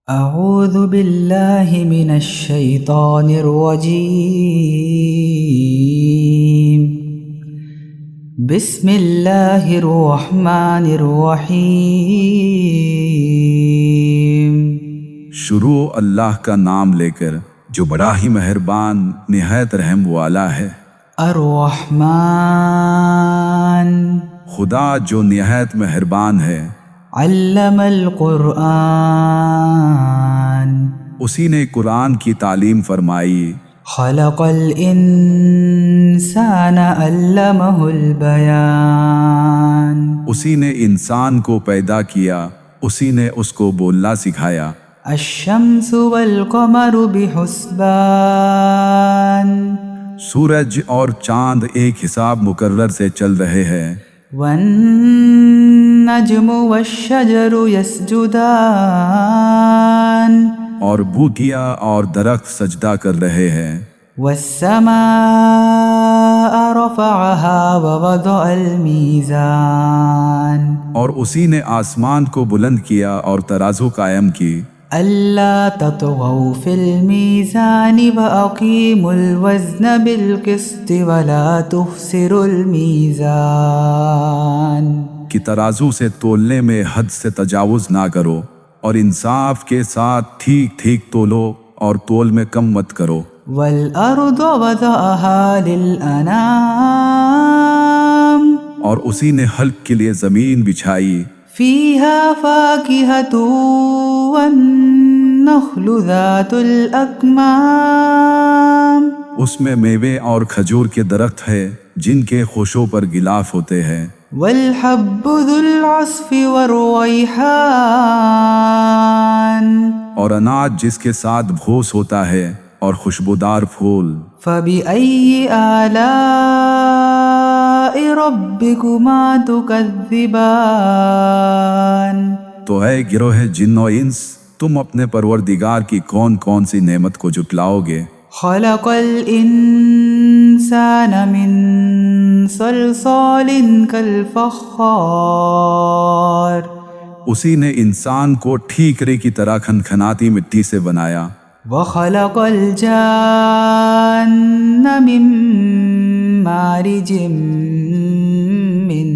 أعوذ بالله من الشيطان الرجيم. بسم الله الرحمن الرحيم. شروع اللہ کا نام لے کر جو بڑا ہی مہربان نہایت رحم والا ہے۔ الرحمن خدا جو نہایت مہربان ہے، علم القرآن اسی نے قرآن کی تعلیم فرمائی۔ خلق الانسان علمہ البیان اسی نے انسان کو پیدا کیا، اسی نے اس کو بولنا سکھایا۔ الشمس والقمر بحسبان سورج اور چاند ایک حساب مقرر سے چل رہے ہیں۔ والنجم والشجر يسجدان اور بوٹیاں اور درخت سجدہ کر رہے ہیں۔ والسماء رفعها ووضع الميزان اور اسی نے آسمان کو بلند کیا اور ترازو قائم کی۔ ألا تطغوا في الميزان وأقيموا الوزن بالقسط ولا تخسروا الميزان کہ ترازو سے تولنے میں حد سے تجاوز نہ کرو، اور انصاف کے ساتھ ٹھیک ٹھیک تولو، اور تول میں کم مت کرو۔ والأرض وضعها للأنام اور اسی نے حلق کے لیے زمین بچھائی۔ فيها فاكهة والنخل ذات الأكمام اس میں میوے اور کھجور کے درخت ہے جن کے خوشوں پر غلاف ہوتے ہیں۔ والحب ذو العصف والريحان اور اناج جس کے ساتھ بھوس ہوتا ہے اور خوشبودار پھول۔ فبأي آلاء ربكما تكذبان تو اے گروہ جن و انس، تم اپنے پروردگار کی کون کون سی نعمت کو جھٹلاؤ گے؟ خلق الإنسان من صلصال كالفخار اسی نے انسان کو ٹھیکرے کی طرح کھنکھناتی مٹی سے بنایا۔ وخلق الجان من مارج من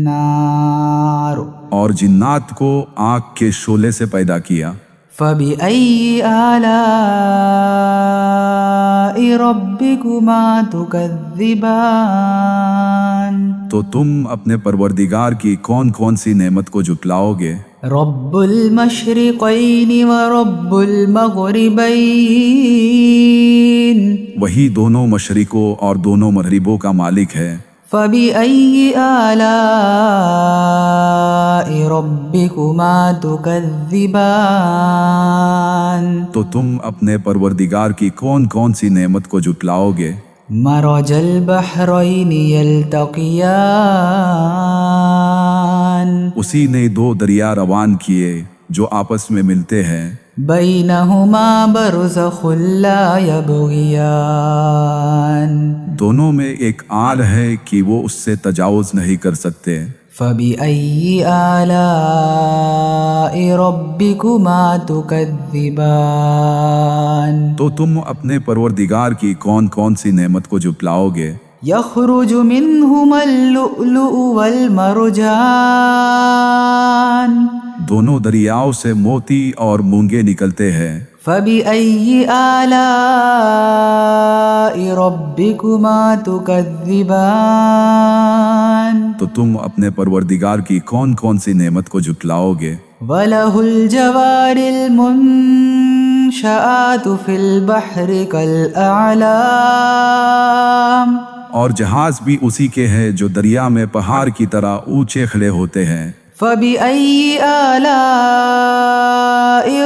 نار اور جنات کو آگ کے شعلے سے پیدا کیا۔ فبأي آلاء ربكما تكذبان تو تم اپنے پروردگار کی کون کون سی نعمت کو جھٹلاؤ گے؟ رب المشرقين ورب المغربين وہی دونوں مشرقوں اور دونوں مغربوں کا مالک ہے۔ فبأي آلاء ربكما تكذبان تو تم اپنے پروردگار کی کون کون سی نعمت کو جھٹلاؤ گے؟ مرج البحرين يلتقيان اسی نے دو دریا روان کیے جو آپس میں ملتے ہیں۔ بينهما برزخ لا يبغيان دونوں میں ایک آل ہے کہ وہ اس سے تجاوز نہیں کر سکتے۔ فبأي آلاء ربكما تكذبان تو تم اپنے پروردگار کی کون کون سی نعمت کو جھٹلاؤ گے؟ يخرج منهما اللؤلؤ والمرجان دونوں دریاؤں سے موتی اور مونگے نکلتے ہیں۔ فبأي آلاء ربكما تكذبان تو تم اپنے پروردگار کی کون کون سی نعمت کو جھٹلاؤ گے؟ وله الجوار المنشآت في البحر كالأعلام اور جہاز بھی اسی کے ہیں جو دریا میں پہاڑ کی طرح اونچے کھڑے ہوتے ہیں۔ فبأي آلاء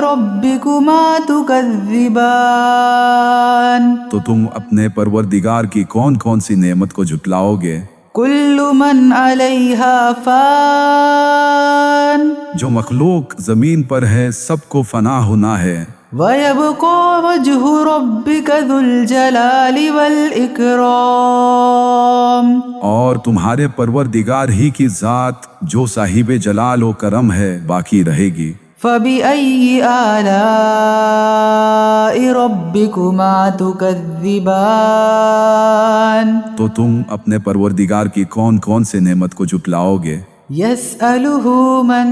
ربكما تكذبان تو تم اپنے پروردگار کی کون کون سی نعمت کو جھٹلاؤ گے؟ كل من عليها فان جو مخلوق زمین پر ہے سب کو فنا ہونا ہے۔ ويبقى وجه ربك ذو الجلال والإكرام اور تمہارے پروردگار ہی کی ذات جو صاحب جلال و کرم ہے باقی رہے گی۔ فبأي آلاء ربكما تكذبان تو تم اپنے پروردگار کی کون کون سے نعمت کو جھٹلاؤ گے؟ يسأله من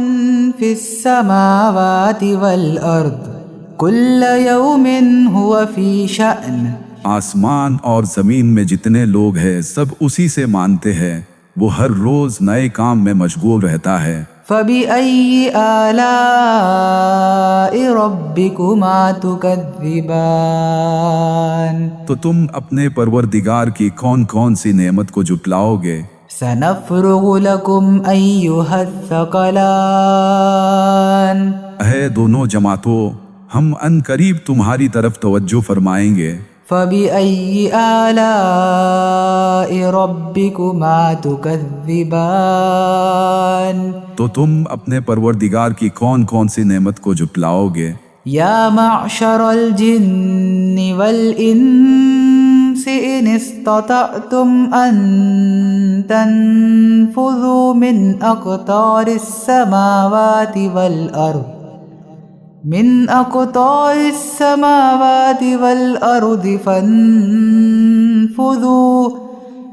في السماوات والأرض كل يوم هو في شأن. آسمان اور زمین میں جتنے لوگ ہیں سب اسی سے مانتے ہیں، وہ ہر روز نئے کام میں مشغول رہتا ہے۔ فبأي آلاء ربكما تكذبان. تو تم اپنے پروردگار کی کون کون سی نعمت کو جھٹلاؤ گے؟ سنفرغ لكم أيها الثقلان. اے دونوں جماعتوں، ہم ان قریب تمہاری طرف توجہ فرمائیں گے۔ فبأي آلاء ربكما تكذبان. تو تم اپنے پروردگار کی کون کون سی نعمت کو جھٹلاؤ گے؟ يا معشر الجن والإنس إن استطعتم أن تنفذوا من أقطار السماوات والأرض فانفذوا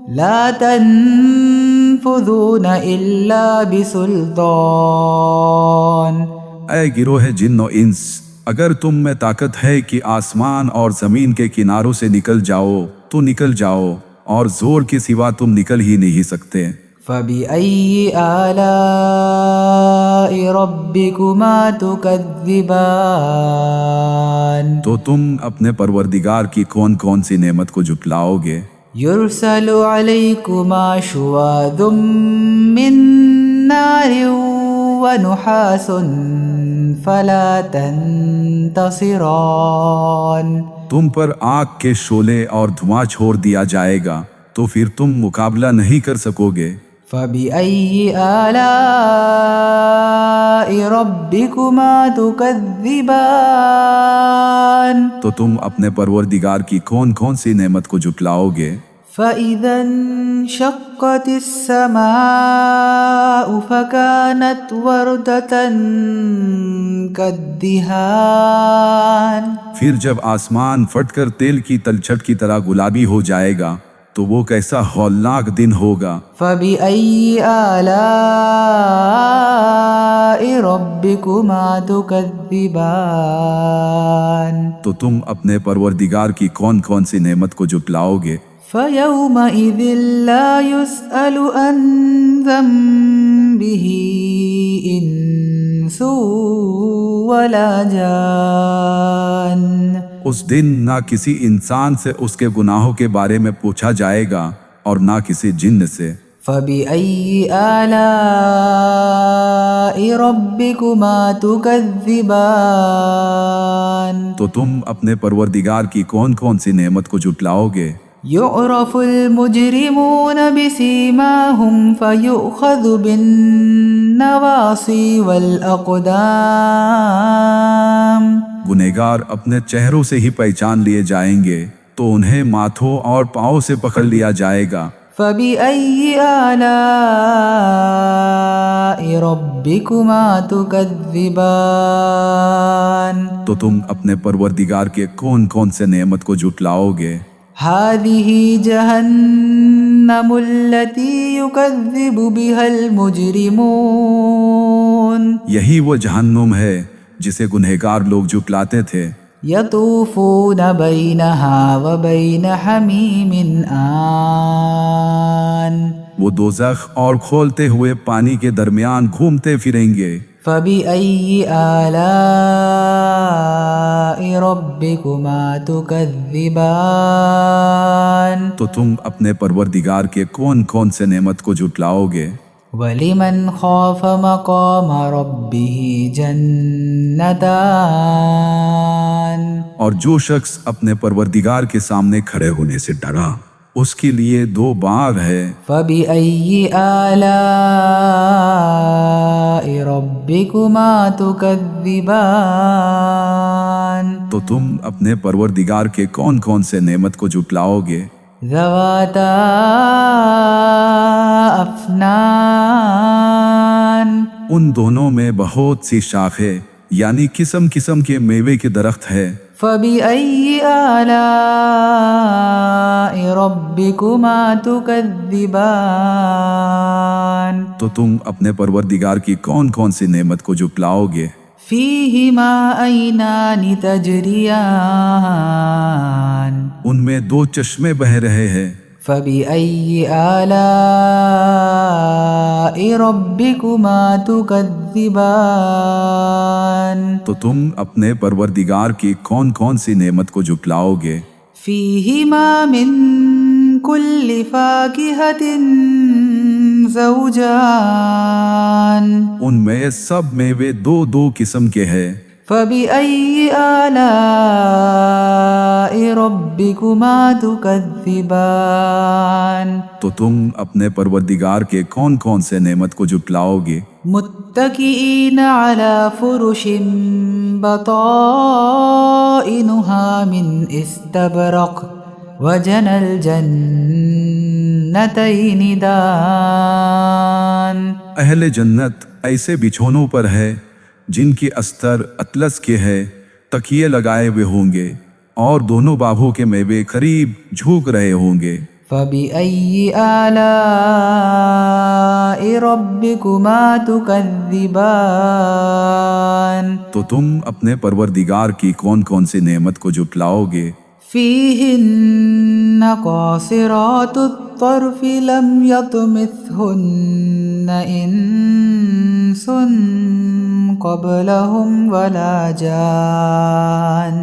لا تنفذون إلا بسلطان. اے گروہ جن و انس، اگر تم میں طاقت ہے کہ آسمان اور زمین کے کناروں سے نکل جاؤ تو نکل جاؤ، اور زور کے سوا تم نکل ہی نہیں سکتے۔ فبأي آلاء ربكما تكذبان. تو تم اپنے پروردگار کی کون کون سی نعمت کو جھٹلاؤ گے؟ يرسل عليكما شواظ من نار ونحاس فلا تنتصران. تم پر آگ کے شعلے اور دھواں چھوڑ دیا جائے گا تو پھر تم مقابلہ نہیں کر سکو گے۔ فبأي آلاء ربكما تكذبان. تو تم اپنے پروردگار کی کون کون سی نعمت کو جھٹلاؤ گے؟ فإذا انشقت السماء فكانت وردة كالدهان. پھر جب آسمان پھٹ کر تیل کی تلچھٹ کی طرح گلابی ہو جائے گا تو وہ کیسا ہولناک دن ہوگا۔ فبأي آلاء ربكما تكذبان. تو تم اپنے پروردگار کی کون کون سی نعمت کو جھٹلاؤ گے؟ فيومئذ لا يسأل عن ذنبه إنس ولا جان. اس دن نہ کسی انسان سے اس کے گناہوں کے بارے میں پوچھا جائے گا اور نہ کسی جن سے۔ فبأي آلاء ربكما تكذبان. تو تم اپنے پروردگار کی کون کون سی نعمت کو جھٹلاؤ گے؟ يعرف المجرمون بسيماهم فيؤخذ بالنواصي والأقدام. گنہگار اپنے چہروں سے ہی پہچان لیے جائیں گے تو انہیں ماتھوں اور پاؤں سے پکڑ لیا جائے گا۔ فبأي آلاء ربكما تكذبان. تو تم اپنے پروردگار کے کون کون سے نعمت کو جھٹلاؤ گے؟ هذه جهنم التي يكذب بها المجرمون. یہی وہ جہنم ہے جسے گنہگار لوگ جھٹلاتے تھے۔ يطوفون بينها وبين حميم آن. وہ دوزخ اور کھولتے ہوئے پانی کے درمیان گھومتے پھریں گے۔ فبأي آلاء ربكما تكذبان. تو تم اپنے پروردگار کے کون کون سے نعمت کو جھٹلاؤ گے؟ ولمن خاف مقام ربه جنتان. اور جو شخص اپنے پروردگار کے سامنے کھڑے ہونے سے ڈرا اس کے لیے دو باغ ہے۔ فبأي آلاء ربكما تكذبان. تو تم اپنے پروردگار کے کون کون سے نعمت کو جھٹلاؤ گے؟ ذواتا افنان. ان دونوں میں بہت سی شاخیں یعنی قسم قسم کے میوے کے درخت ہے۔ فبأي آلاء ربكما تكذبان تو تم اپنے پروردگار کی کون کون سی نعمت کو جھٹلاؤ گے؟ فيهما عينان تجريان ان میں دو چشمے بہ رہے ہیں۔ فبأي آلاء ربكما تكذبان تو تم اپنے پروردگار کی کون کون سی نعمت کو جھٹلاؤ گے؟ فيهما من كل فاكهة زوجان ان میں سب میوے دو دو قسم کے ہیں۔ فبأي آلاء ربكما تكذبان تو تم اپنے پروردگار کے کون کون سے نعمت کو جھٹلاؤ گے؟ متكئين على فرش بطائنها من استبرق وجنى الجنتين دان اہل جنت ایسے بچھونوں پر ہے جن کی استر اطلس کے ہے، تکیے لگائے ہوئے ہوں گے اور دونوں باغوں کے میوے قریب جھوک رہے ہوں گے۔ فبأي آلاء ربكما تكذبان تو تم اپنے پروردگار کی کون کون سی نعمت کو جھٹلاؤ گے؟ فيهن قاصرات الطرف لم يطمثهن إنس قبلهم ولا جان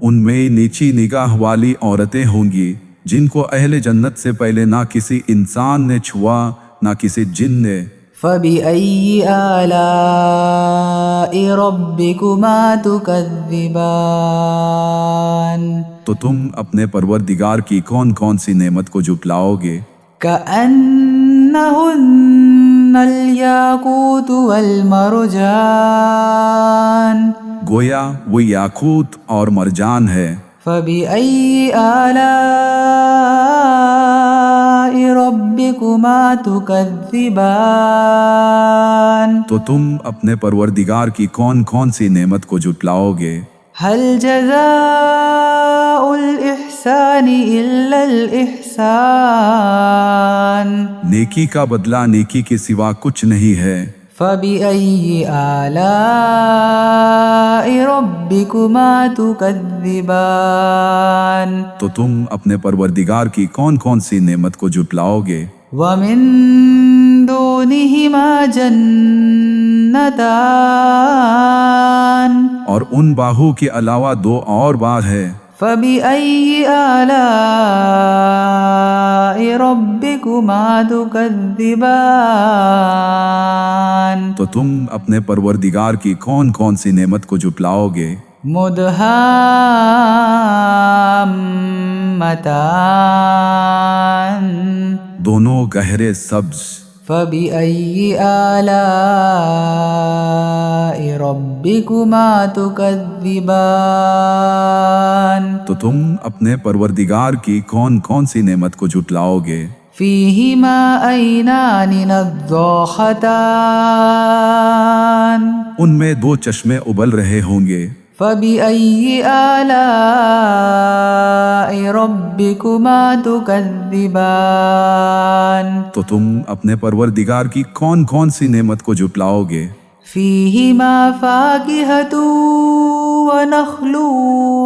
ان میں نیچی نگاہ والی عورتیں ہوں گی جن کو اہل جنت سے پہلے نہ کسی انسان نے چھوا نہ کسی جن نے۔ فبأي آلاء ربكما تكذبان تو تم اپنے پروردگار کی کون کون سی نعمت کو جھٹلاؤ گے؟ كأنهن الياقوت والمرجان گویا وہ یاقوت اور مرجان ہے۔ فبأي آلاء ربكما تكذبان تو تم اپنے پروردگار کی کون کون سی نعمت کو جھٹلاؤ گے؟ هل جزاء الإحسان إلا الإحسان نیکی کا بدلہ نیکی کے سوا کچھ نہیں ہے۔ فبأي آلاء ربكما تكذبان تو تم اپنے پروردگار کی کون کون سی نعمت کو جھٹلاؤ گے؟ ومن دونهما جنتان اور ان باہوں کے علاوہ دو اور باغ ہے۔ فبأي آلاء ربكما تكذبان تو تم اپنے پروردگار کی کون کون سی نعمت کو جھٹلاؤ گے؟ مدهامتان دونوں گہرے سبز۔ فبأي آلاء ربكما تكذبان تو تم اپنے پروردگار کی کون کون سی نعمت کو جھٹلاؤ گے؟ فيهما عينان نضاختان ان میں دو چشمے ابل رہے ہوں گے۔ فبأي آلاء ربكما تكذبان تو تم اپنے پروردگار کی کون کون سی نعمت کو جھٹلاؤ گے؟ فيهما فاكهة ونخل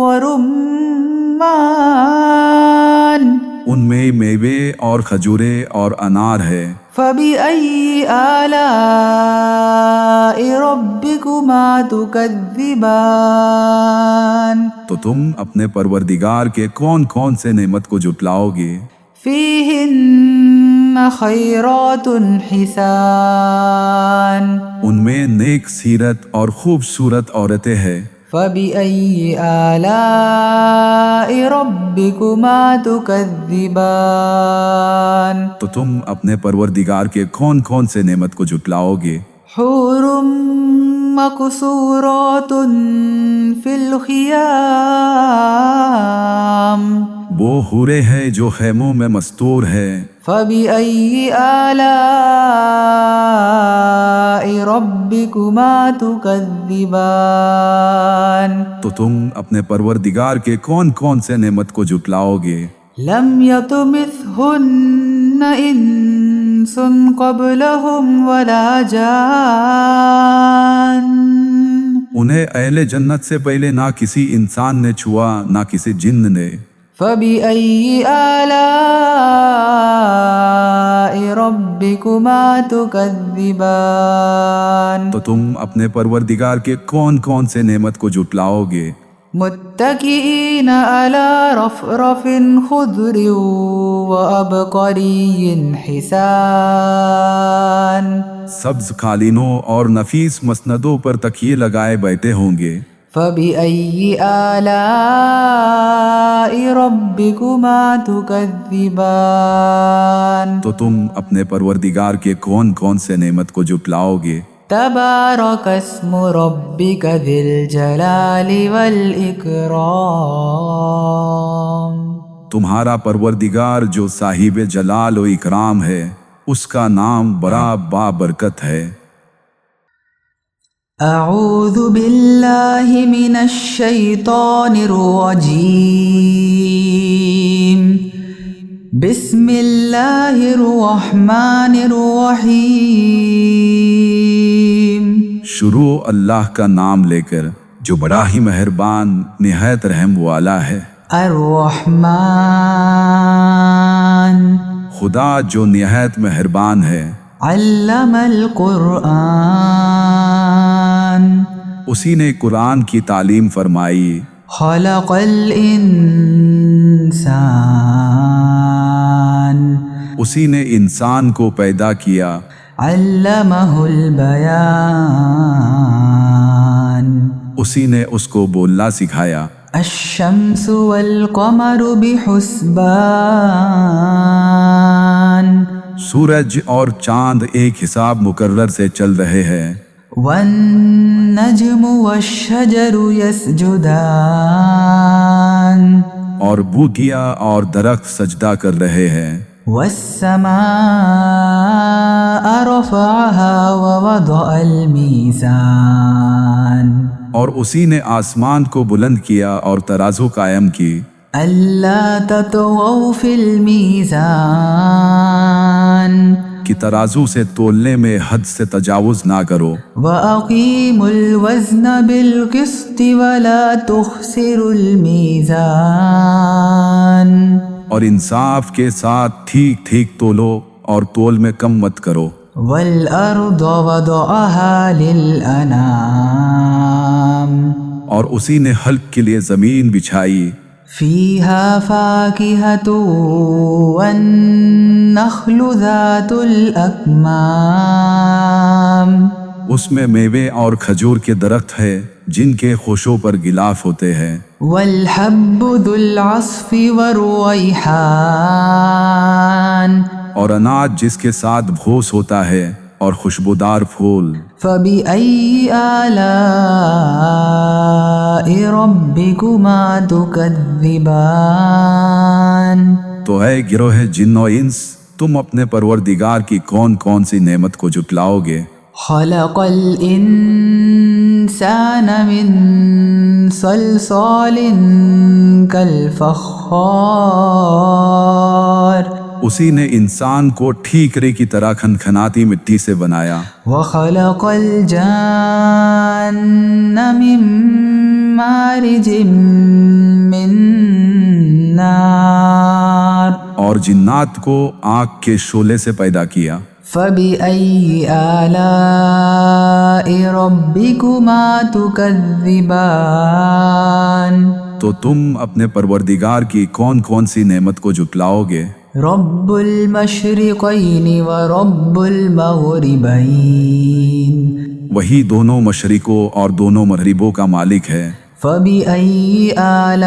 ورمان ان میں میوے اور کھجورے اور انار ہے۔ فبأي آلاء ربكما تكذبان تو تم اپنے پروردگار کے کون کون سے نعمت کو جھٹلاؤ گے؟ فيهن خيرات حسان ان میں نیک سیرت اور خوبصورت عورتیں ہیں۔ فبأي آلاء ربكما تكذبان تو تم اپنے پروردگار کے کون کون سے نعمت کو جھٹلاؤ گے؟ حور مقصورات في الخيام وہ حورے ہیں جو خیموں میں مستور ہے۔ فبأي آلاء ربكما تكذبان تو تم اپنے پروردگار کے کون کون سے نعمت کو جھٹلاؤ گے؟ لم يطمثهن انس قبلهم ولا جان انہیں اہل جنت سے پہلے نہ کسی انسان نے چھوا نہ کسی جن نے۔ فبأي آلاء ربكما تكذبان تو تم اپنے پروردگار کے کون کون سے نعمت کو جھٹلاؤ گے؟ متكئين على رفرف خضر وعبقري حسان سبز قالینوں اور نفیس مسندوں پر تکیے لگائے بیٹھے ہوں گے۔ فبأي آلاء ربكما تكذبان تو تم اپنے پروردگار کے کون کون سے نعمت کو جھٹلاؤ گے؟ تبارك اسم ربك ذي الجلال والإكرام تمہارا پروردگار جو صاحب جلال و اکرام ہے، اس کا نام بڑا بابرکت ہے۔ اعوذ باللہ من الشیطان الرجیم بسم اللہ الرحمن الرحیم۔ شروع اللہ کا نام لے کر جو بڑا ہی مہربان نہایت رحم والا ہے۔ الرحمن خدا جو نہایت مہربان ہے۔ علم القرآن اسی نے قرآن کی تعلیم فرمائی۔ خلق الانسان اسی نے انسان کو پیدا کیا۔ علمہ البیان اسی نے اس کو بولنا سکھایا۔ الشمس والقمر بحسبان سورج اور چاند ایک حساب مقرر سے چل رہے ہیں۔ والنجم والشجر يسجدان اور بوٹیاں اور درخت سجدہ کر رہے ہیں۔ والسماء رفعها ووضع الميزان اور اسی نے آسمان کو بلند کیا اور ترازو قائم کی۔ ألا تطغوا في الميزان کہ ترازو سے تولنے میں حد سے تجاوز نہ کرو۔ وأقيموا الوزن بالقسط ولا تخسروا الميزان اور انصاف کے ساتھ ٹھیک ٹھیک تولو اور تول میں کم مت کرو۔ والأرض وضعها للأنام اور اسی نے حلق کے لیے زمین بچھائی۔ فيها فاكهة والنخل ذات الأكمام اس میں میوے اور کھجور کے درخت ہے جن کے خوشوں پر غلاف ہوتے ہیں۔ والحب ذو العصف والريحان اور اناج جس کے ساتھ بھوس ہوتا ہے اور خوشبودار پھول۔ فبأي آلاء ربكما تكذبان تو اے گروہ جن و انس، تم اپنے پروردگار کی کون کون سی نعمت کو جھٹلاؤ گے؟ خلق الانسان من صلصال كالفخار اسی نے انسان کو ٹھیکرے کی طرح کھنکھناتی مٹی سے بنایا۔ وخلق الجان من مارج من نار اور جنات کو آگ کے شعلے سے پیدا کیا۔ فبأي آلاء ربكما تكذبان تو تم اپنے پروردگار کی کون کون سی نعمت کو جھٹلاؤ گے؟ رب المشرقین ورب المغربین وہی دونوں مشرقوں اور دونوں مغربوں کا مالک ہے۔ فبأي آلاء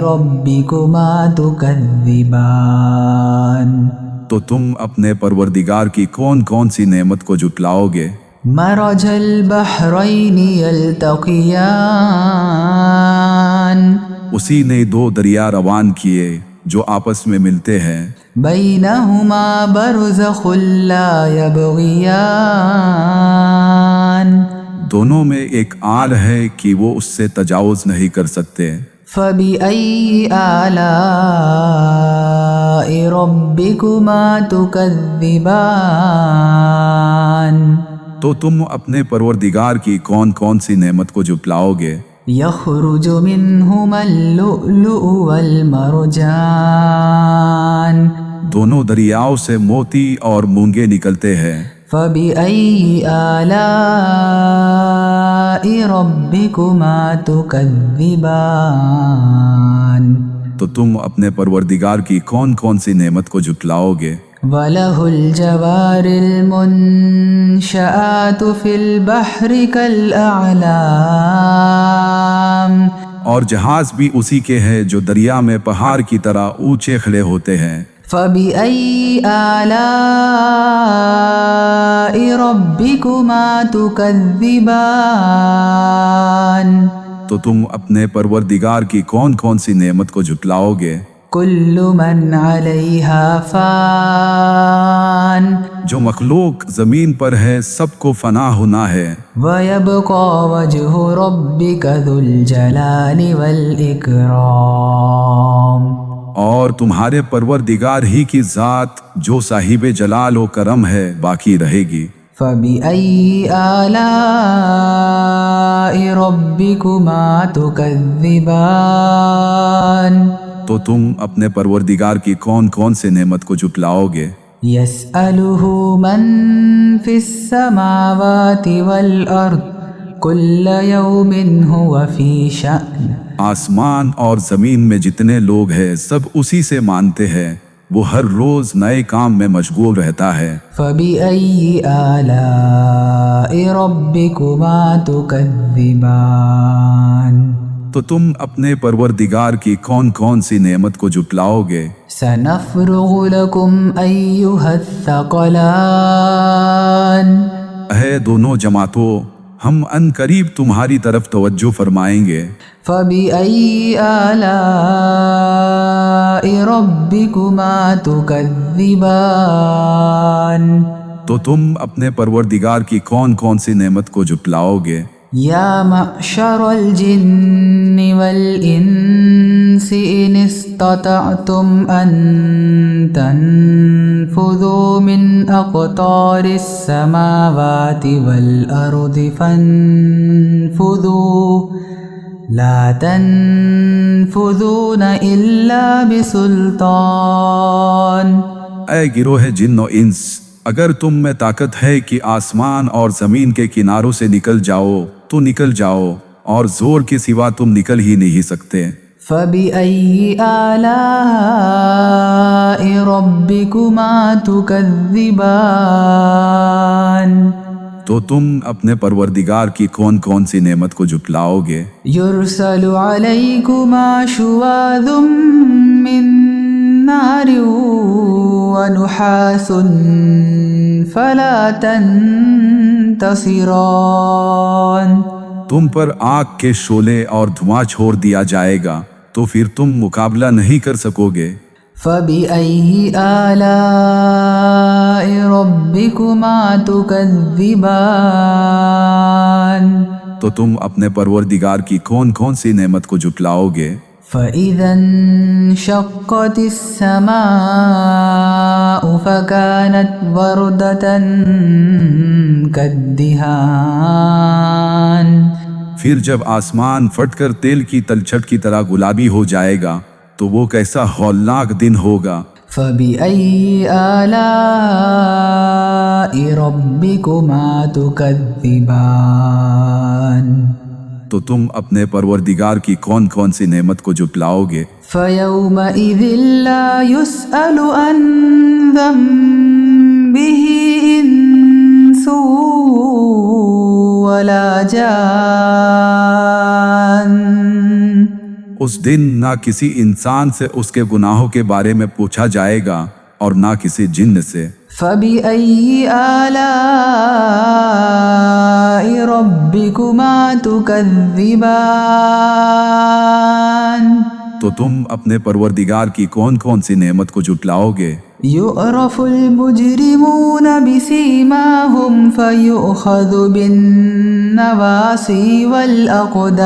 ربكما تكذبان تو تم اپنے پروردگار کی کون کون سی نعمت کو جھٹلاؤ گے؟ مرج البحرین یلتقیان اسی نے دو دریا روان کیے جو آپس میں ملتے ہیں۔ بینہما برزخ لا یبغیان دونوں میں ایک آڑ ہے کہ وہ اس سے تجاوز نہیں کر سکتے۔ فَبِأَيِّ آلَاءِ رَبِّكُمَا تُكَذِّبَانِ تو تم اپنے پروردگار کی کون کون سی نعمت کو جھٹلاؤ گے؟ يَخْرُجُ مِنْهُمَا اللُّؤْلُؤُ وَالْمَرْجَانُ دونوں دریاؤں سے موتی اور مونگے نکلتے ہیں۔ فَبِأَيِّ آلَاءِ رَبِّكُمَا تُكَذِّبَانِ تو تم اپنے پروردگار کی کون کون سی نعمت کو جھٹلاؤ گے؟ وَلَهُ الْجَوَارِ الْمُنشَآتُ فِي الْبَحْرِ كَالْأَعْلَامِ اور جہاز بھی اسی کے ہیں جو دریا میں پہاڑ کی طرح اونچے کھڑے ہوتے ہیں۔ فَبِأَيِّ آلَاءِ رَبِّكُمَا تُكَذِّبَانِ تو تم اپنے پروردگار کی کون کون سی نعمت کو جھٹلاؤ گے؟ كُلُّ مَنْ عَلَيْهَا فَانٍ جو مخلوق زمین پر ہے سب کو فنا ہونا ہے، وَيَبْقَى وَجْهُ رَبِّكَ ذُو الْجَلَالِ وَالْإِكْرَامِ اور تمہارے پروردگار ہی کی ذات جو صاحب جلال و کرم ہے باقی رہے گی۔ فَبِأَيِّ آلَاءِ رَبِّكُمَا تُكَذِّبَانِ تو تم اپنے پروردگار کی کون کون سے نعمت کو جھٹلاؤ گے؟ يَسْأَلُهُ مَن فِي السَّمَاوَاتِ وَالْأَرْضِ كُلَّ يَوْمٍ هُوَ فِي شَأْنٍ آسمان اور زمین میں جتنے لوگ ہیں سب اسی سے مانتے ہیں، وہ ہر روز نئے کام میں مشغول رہتا ہے۔ فَبِأَيِّ آلَاءِ رَبِّكُمَا تُكَذِّبَانِ تو تم اپنے پروردگار کی کون کون سی نعمت کو جھٹلاؤ گے؟ سَنَفْرُغُ لَكُمْ أَيُّهَا الثَّقَلَانِ اے دونوں جماعتوں، ہم ان قریب تمہاری طرف توجہ فرمائیں گے۔ فَبِأَيِّ آلَاءِ رَبِّكُمَا تُكَذِّبَانِ تو تم اپنے پروردگار کی کون کون سی نعمت کو جھٹلاؤ گے؟ یا معشر الجن والانس ان استطعتم ان تنفذوا من اقطار السماوات والارض فانفذوا لا تنفذون الا بسلطان۔ اے گروہ جن و انس، اگر تم میں طاقت ہے کہ آسمان اور زمین کے کناروں سے نکل جاؤ تو نکل جاؤ، اور زور کے سوا تم نکل ہی نہیں سکتے۔ فَبِأَيِّ آلَاءِ رَبِّكُمَا تُكَذِّبَانِ تو تم اپنے پروردگار کی کون کون سی نعمت کو جھٹلاؤ گے؟ يُرْسَلُ عَلَيْكُمَا شُوَاظٌ مِّن نَّارٍ وَنُحَاسٌ فَلَا تَنتَصِرَانِ تم پر آگ کے شعلے اور دھواں چھوڑ دیا جائے گا تو پھر تم مقابلہ نہیں کر سکو گے۔ فَبِأَيِّ آلَاءِ رَبِّكُمَا تُكَذِّبَانِ تو تم اپنے پروردگار کی کون کون سی نعمت کو جھٹلاؤ گے؟ فَإِذَا انشَقَّتِ السَّمَاءُ فَكَانَتْ وَرْدَةً كَالدِّهَانِ پھر جب آسمان پھٹ کر تیل کی تلچھٹ کی طرح گلابی ہو جائے گا تو وہ کیسا ہولناک دن ہوگا۔ فَبِأَيِّ آلَاءِ رَبِّكُمَا تُكَذِّبَانِ تو تم اپنے پروردگار کی کون کون سی نعمت کو جھٹلاؤ گے؟ فَيَوْمَئِذٍ لَا يُسْأَلُ عَنْ ذَنبِهِ إِنسٌ وَلَا جَانٌ اس دن نہ کسی انسان سے اس کے گناہوں کے بارے میں پوچھا جائے گا اور نہ کسی جن سے۔ فَبِأَيِّ آلَاءِ رَبِّكُمَا تُكَذِّبَانِ تو تم اپنے پروردگار کی کون کون سی نعمت کو جھٹلاؤ گے؟ يعرف المجرمون بسيماهم فيؤخذ بالنواصي والأقدام.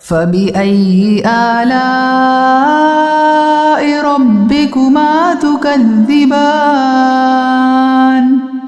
فبأي آلاء ربكما تكذبان.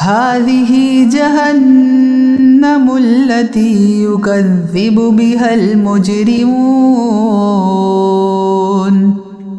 هذه جهنم التي يكذب بها المجرمون.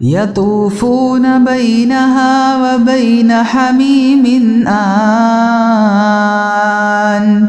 يطوفون بينها وبين حميم آن.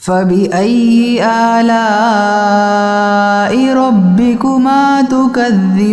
فبأي آلاء ربكما تكذبان.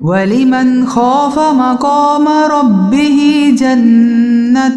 ولمن خاف مقام ربه جنتان.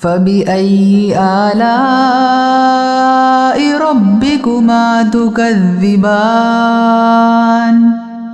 فبأي آلاء ربكما تكذبان.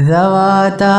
ذواتا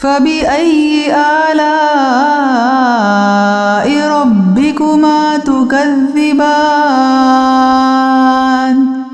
فبأي آلاء ربكما تكذبان.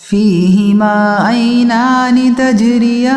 فيهما عينان تجريان.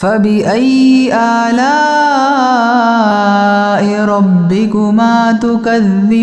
فبأي آلاء ربكما تكذبان.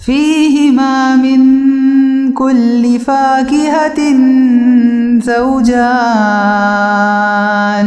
فيهما من كل فاكهة زوجان.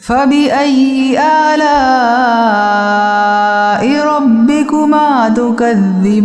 فبأي آلاء ربكما تكذبان.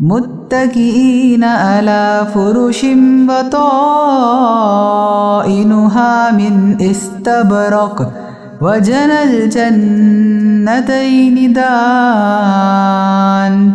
متكئين على فرش بطائنها من استبرق وجنى الجنتين دان.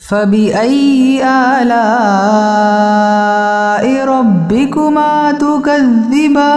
فبأي آلاء ربكما تكذبان.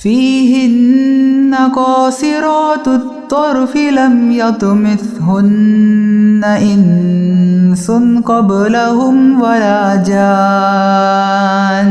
فيهن قاصرات الطرف لم يطمثهن إنس قبلهم ولا جان.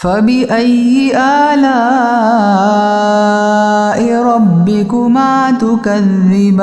فبأي آلاء ربكما تكذبان.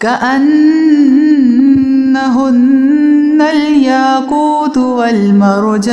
كأنهن الياقوت والمرجان.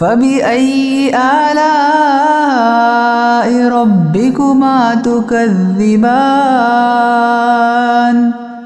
فبأي آلاء ربكما تكذبان.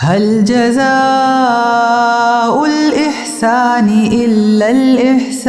هل جزاء الإحسان إلا الإحسان.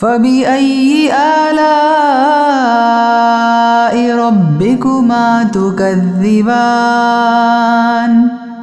فبأي آلاء ربكما تكذبان.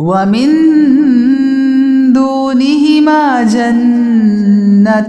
ومن دونهما جنتان.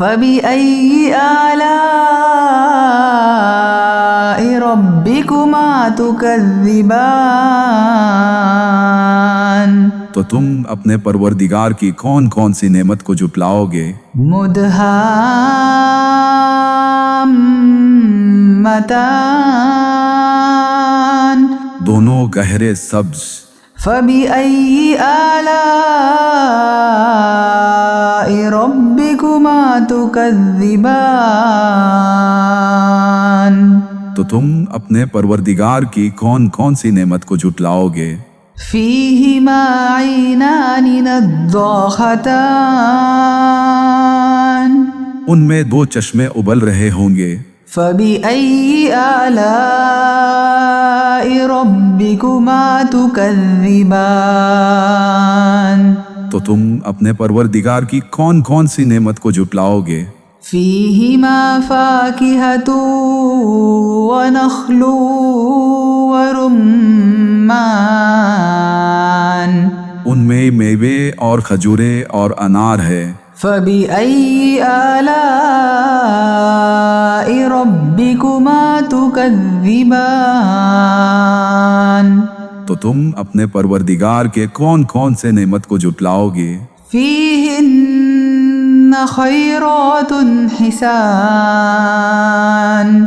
فبأي آلاء ربكما تكذبان تو تم اپنے پروردگار کی کون کون سی نعمت کو جھٹلاؤ گے؟ مدہامتان دونوں گہرے سبز۔ فبأي آلاء ربكما تكذبان تو تم اپنے پروردگار کی کون کون سی نعمت کو جھٹلاؤ گے؟ فيهما عينان نضاختان ان میں دو چشمے ابل رہے ہوں گے۔ فبأي آلاء ربكما تكذبان تو تم اپنے پروردگار کی کون کون سی نعمت کو جھٹلاؤ گے؟ فيهما فاكهة ونخل ورمان ان میں میوے اور کھجورے اور انار ہے۔ فبأي آلاء ربكما تكذبان تو تم اپنے پروردگار کے کون کون سے نعمت کو جھٹلاؤ گے؟ فيهن خيرات حسان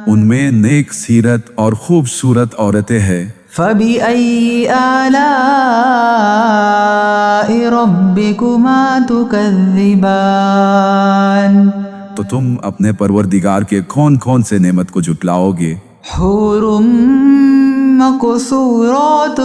ان میں نیک سیرت اور خوبصورت عورتیں ہیں۔ فبأي آلاء ربكما تكذبان تو تم اپنے پروردگار کے کون کون سے نعمت کو جھٹلاؤ گے؟ حور مقصورات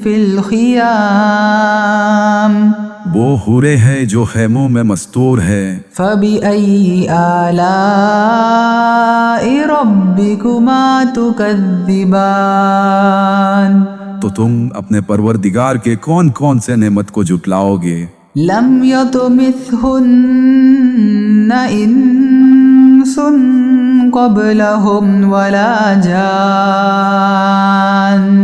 في الخيام وہ حورے ہیں جو خیموں میں مستور ہے۔ فبأي آلاء ربكما تكذبان تو تم اپنے پروردگار کے کون کون سے نعمت کو جھٹلاؤ گے؟ لم يطمثهن انس قبلهم ولا جان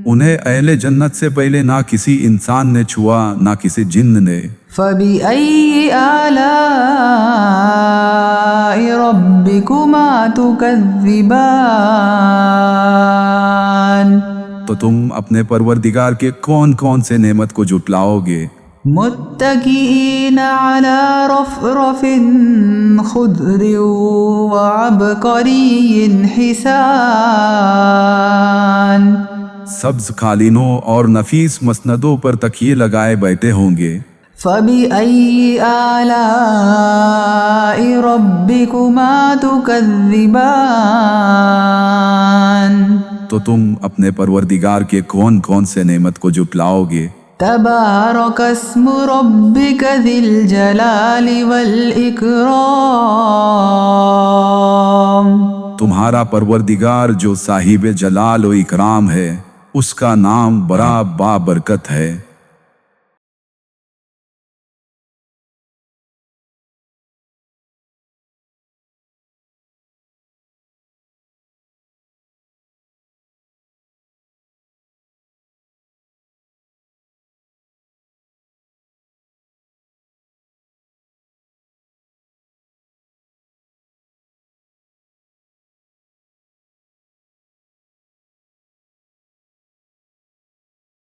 انہیں اہل جنت سے پہلے نہ کسی انسان نے چھوا نہ کسی جن نے۔ فبأي آلاء ربكما تكذبان تو تم اپنے پروردگار کے کون کون سے نعمت کو جھٹلاؤ گے؟ متكئين على رفرف خضر وعبقري حسان سبز قالینوں اور نفیس مسندوں پر تکیے لگائے بیٹھے ہوں گے۔ فبأي آلاء ربكما تكذبان تو تم اپنے پروردگار کے کون کون سے نعمت کو جھٹلاؤ گے؟ تبارك اسم ربك ذي الجلال والإكرام تمہارا پروردگار جو صاحب جلال و اکرام ہے، اس کا نام بڑا بابرکت ہے۔